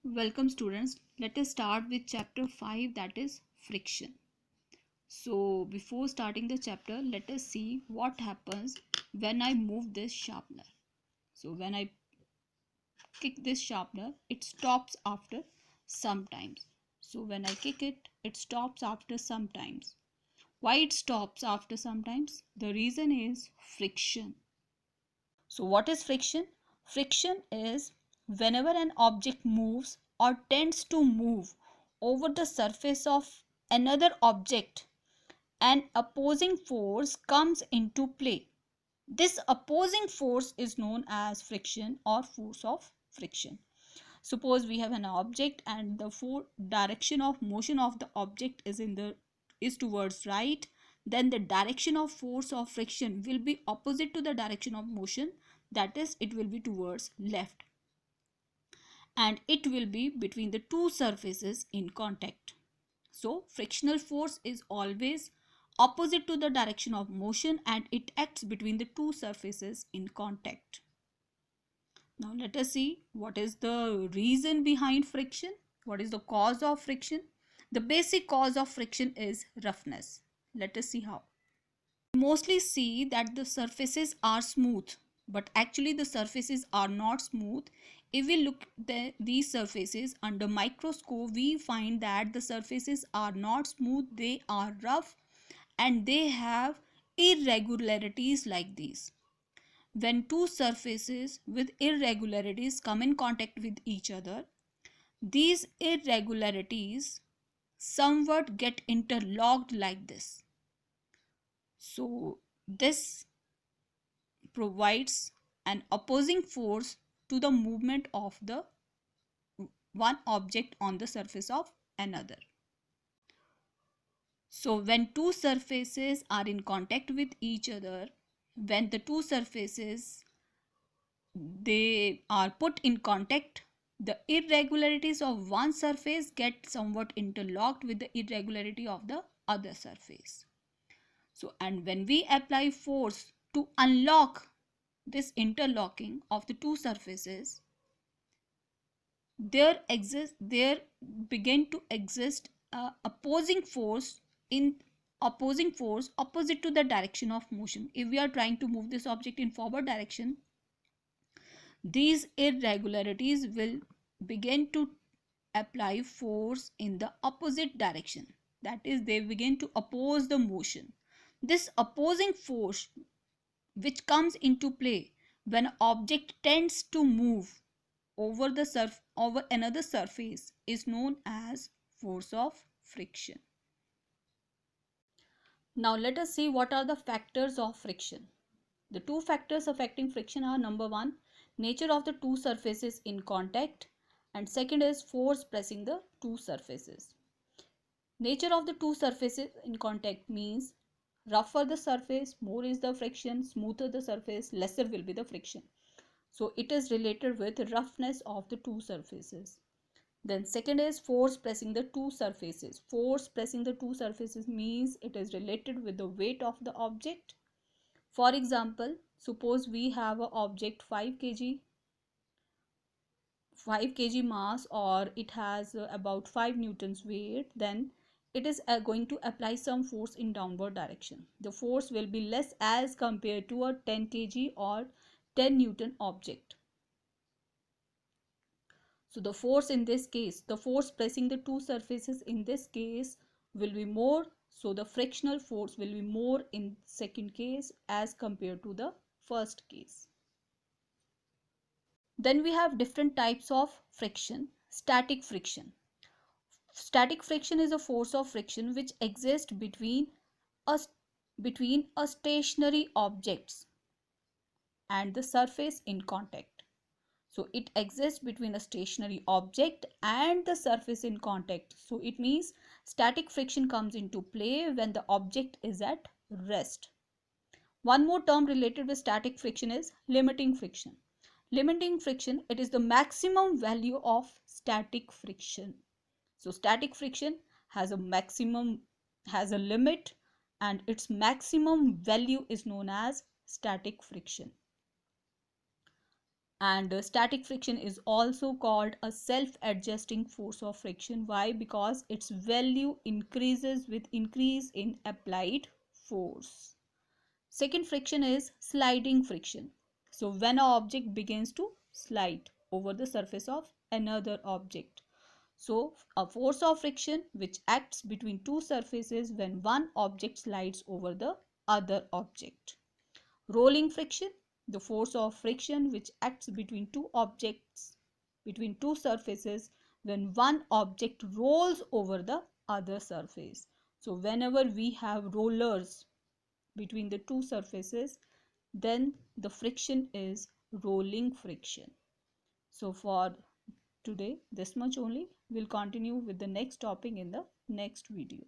Welcome students. Let us start with chapter 5, that is friction. So before starting the chapter, let us see what happens when I move this sharpener. So when I kick this sharpener, it stops after sometimes. So when I kick it, it stops after sometimes. Why it stops after sometimes? The reason is friction. So what is friction? Friction is whenever an object moves or tends to move over the surface of another object, an opposing force comes into play. This opposing force is known as friction or force of friction. Suppose we have an object and the direction of motion of the object is towards right, then the direction of force of friction will be opposite to the direction of motion, that is it will be towards left, and it will be between the two surfaces in contact. So frictional force is always opposite to the direction of motion and it acts between the two surfaces in contact. Now let us see what is the reason behind friction. What is the cause of friction? The basic cause of friction is roughness. Let us see how. We mostly see that the surfaces are smooth, but actually the surfaces are not smooth. If we look at these surfaces under microscope, we find that the surfaces are not smooth, they are rough and they have irregularities like these. When two surfaces with irregularities come in contact with each other, these irregularities somewhat get interlocked like this. So this provides an opposing force to the movement of the one object on the surface of another. So when two surfaces are in contact with each other, when the two surfaces they are put in contact, the irregularities of one surface get somewhat interlocked with the irregularity of the other surface. So and when we apply force to unlock this interlocking of the two surfaces, there begin to exist opposing force in opposing force opposite to the direction of motion. If we are trying to move this object in forward direction, these irregularities will begin to apply force in the opposite direction, that is they begin to oppose the motion. This opposing force which comes into play when an object tends to move over another surface is known as force of friction. Now let us see what are the factors of friction. The two factors affecting friction are: number one, nature of the two surfaces in contact, and second is force pressing the two surfaces. Nature of the two surfaces in contact means rougher the surface, more is the friction, smoother the surface, lesser will be the friction. So it is related with roughness of the two surfaces. Then second is force pressing the two surfaces. Force pressing the two surfaces means it is related with the weight of the object. For example, suppose we have an object 5 kg mass, or it has about 5 newtons weight, then it is going to apply some force in downward direction. The force will be less as compared to a 10 kg or 10 newton object. So the force in this case, the force pressing the two surfaces in this case will be more. So the frictional force will be more in second case as compared to the first case. Then we have different types of friction. Static friction. Static friction is a force of friction which exists a, between a stationary objects and the surface in contact. So it exists between a stationary object and the surface in contact. So it means static friction comes into play when the object is at rest. One more term related with static friction is limiting friction. Limiting friction, it is the maximum value of static friction. So static friction has a limit, and its maximum value is known as static friction. And static friction is also called a self-adjusting force of friction. Why? Because its value increases with increase in applied force. Second friction is sliding friction. So when an object begins to slide over the surface of another object. So a force of friction which acts between two surfaces when one object slides over the other object. Rolling friction, the force of friction which acts between two objects, between two surfaces when one object rolls over the other surface. So whenever we have rollers between the two surfaces, then the friction is rolling friction. So for today, this much only. We'll continue with the next topic in the next video.